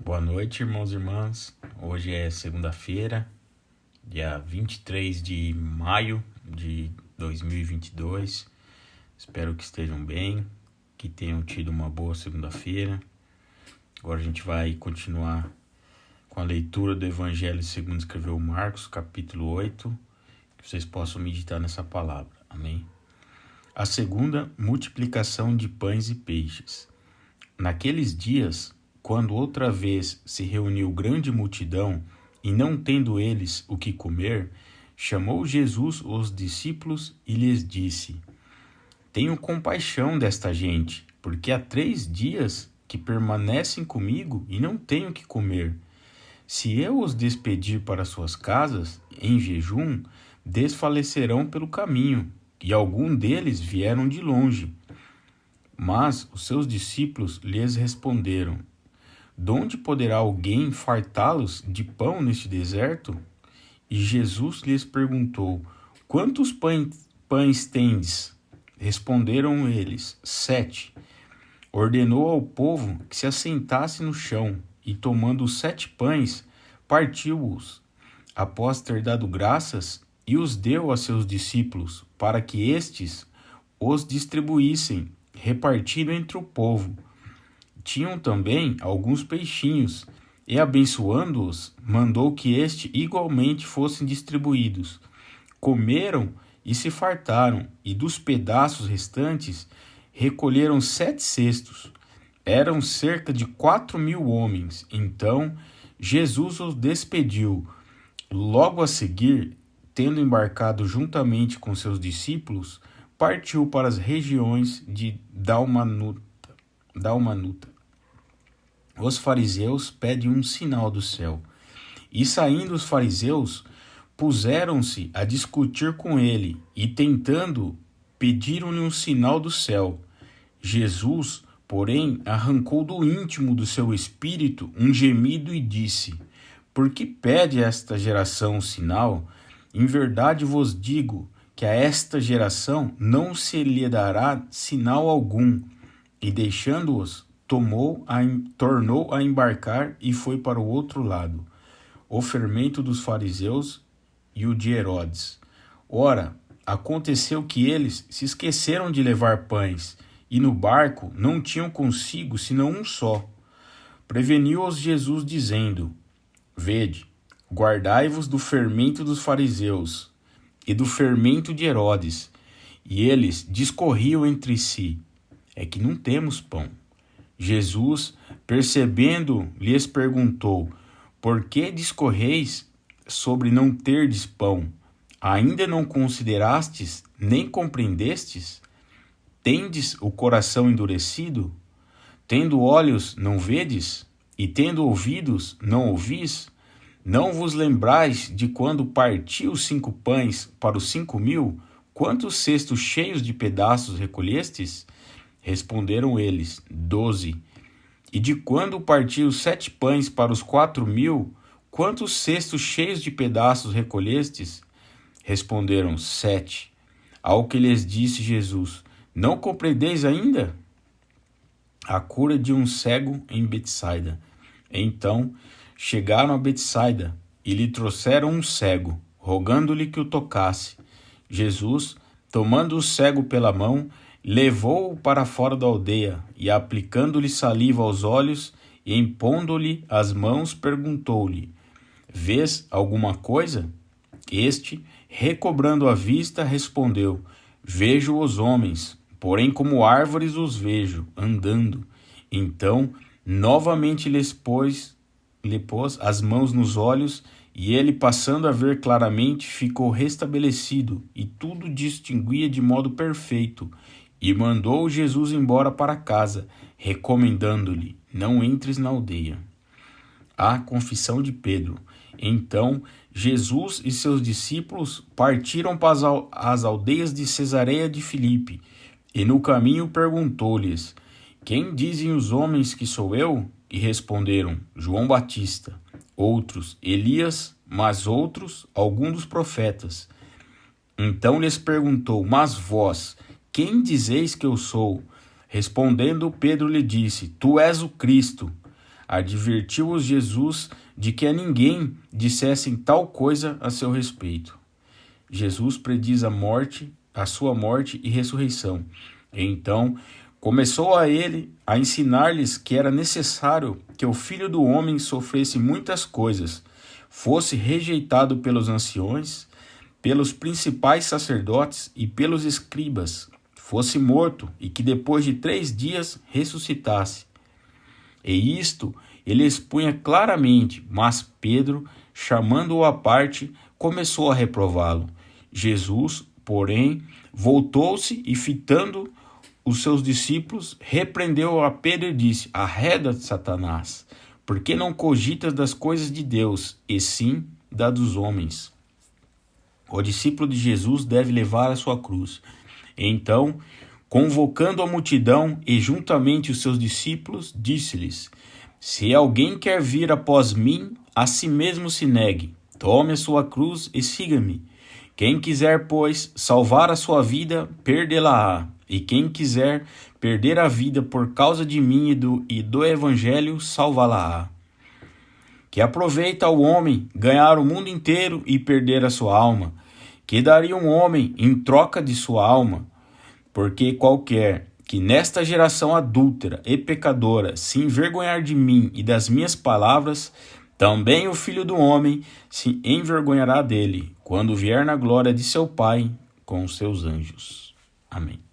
Boa noite, irmãos e irmãs. Hoje é segunda-feira, dia 23 de maio de 2022. Espero que estejam bem, que tenham tido uma boa segunda-feira. Agora a gente vai continuar com a leitura do Evangelho segundo escreveu Marcos, capítulo 8, que vocês possam meditar nessa palavra. Amém? A segunda, multiplicação de pães e peixes. Naqueles dias, quando outra vez se reuniu grande multidão, e não tendo eles o que comer, chamou Jesus os discípulos e lhes disse: Tenho compaixão desta gente, porque há 3 dias que permanecem comigo e não tenho o que comer. Se eu os despedir para suas casas, em jejum, desfalecerão pelo caminho, e algum deles vieram de longe. Mas os seus discípulos lhes responderam: Donde poderá alguém fartá-los de pão neste deserto? E Jesus lhes perguntou: Quantos pães tendes? Responderam eles: 7. Ordenou ao povo que se assentasse no chão, e tomando os 7 pães, partiu-os, após ter dado graças, e os deu a seus discípulos, para que estes os distribuíssem, repartido entre o povo. Tinham também alguns peixinhos, e abençoando-os, mandou que estes igualmente fossem distribuídos. Comeram e se fartaram, e dos pedaços restantes recolheram 7 cestos. Eram cerca de 4.000 homens. Então Jesus os despediu. Logo a seguir, tendo embarcado juntamente com seus discípulos, partiu para as regiões de Dalmanuta. Os fariseus pedem um sinal do céu. E saindo os fariseus, puseram-se a discutir com ele, e tentando, pediram-lhe um sinal do céu. Jesus, porém, arrancou do íntimo do seu espírito um gemido e disse: Por que pede esta geração um sinal? Em verdade vos digo que a esta geração não se lhe dará sinal algum. E deixando-os, tornou a embarcar e foi para o outro lado. O fermento dos fariseus e o de Herodes. Ora, aconteceu que eles se esqueceram de levar pães, e no barco não tinham consigo senão um só. Preveniu-os Jesus, dizendo: Vede, guardai-vos do fermento dos fariseus e do fermento de Herodes. E eles discorriam entre si: É que não temos pão. Jesus, percebendo, lhes perguntou: Por que discorreis sobre não terdes pão? Ainda não considerastes, nem compreendestes? Tendes o coração endurecido? Tendo olhos, não vedes? E tendo ouvidos, não ouvis? Não vos lembrais de quando partiu 5 pães para os 5.000? Quantos cestos cheios de pedaços recolhestes? Responderam eles: 12. E de quando partiu 7 pães para os 4.000? Quantos cestos cheios de pedaços recolhestes? Responderam: 7. Ao que lhes disse Jesus: Não compreendeis ainda? A cura de um cego em Betsaida. Então chegaram a Betsaida e lhe trouxeram um cego, rogando-lhe que o tocasse. Jesus, tomando o cego pela mão, levou-o para fora da aldeia, e aplicando-lhe saliva aos olhos e impondo-lhe as mãos, perguntou-lhe: Vês alguma coisa? Este, recobrando a vista, respondeu: Vejo os homens, porém como árvores os vejo, andando. Então, novamente lhe pôs as mãos nos olhos, e ele, passando a ver claramente, ficou restabelecido, e tudo distinguia de modo perfeito. E mandou Jesus embora para casa, recomendando-lhe: Não entres na aldeia. A confissão de Pedro. Então Jesus e seus discípulos partiram para as aldeias de Cesareia de Filipe, e no caminho perguntou-lhes: Quem dizem os homens que sou eu? E responderam: João Batista. Outros: Elias, mas outros: algum dos profetas. Então lhes perguntou: Mas vós, quem dizeis que eu sou? Respondendo, Pedro lhe disse: Tu és o Cristo. advertiu-os Jesus de que a ninguém dissessem tal coisa a seu respeito. Jesus prediz a sua morte e ressurreição. Então, começou a ensinar-lhes que era necessário que o Filho do Homem sofresse muitas coisas, fosse rejeitado pelos anciões, pelos principais sacerdotes e pelos escribas, fosse morto e que depois de 3 dias ressuscitasse. E isto ele expunha claramente, mas Pedro, chamando-o à parte, começou a reprová-lo. Jesus, porém, voltou-se e, fitando os seus discípulos, repreendeu a Pedro e disse: Arreda-te, Satanás, porque não cogitas das coisas de Deus, e sim da dos homens. O discípulo de Jesus deve levar a sua cruz. Então, convocando a multidão e juntamente os seus discípulos, disse-lhes: Se alguém quer vir após mim, a si mesmo se negue, tome a sua cruz e siga-me. Quem quiser, pois, salvar a sua vida, perdê-la-á. E quem quiser perder a vida por causa de mim e do Evangelho, salvá-la-á. Que aproveita o homem ganhar o mundo inteiro e perder a sua alma? Que daria um homem em troca de sua alma? Porque qualquer que nesta geração adúltera e pecadora se envergonhar de mim e das minhas palavras, também o Filho do Homem se envergonhará dele, quando vier na glória de seu Pai com os seus anjos. Amém.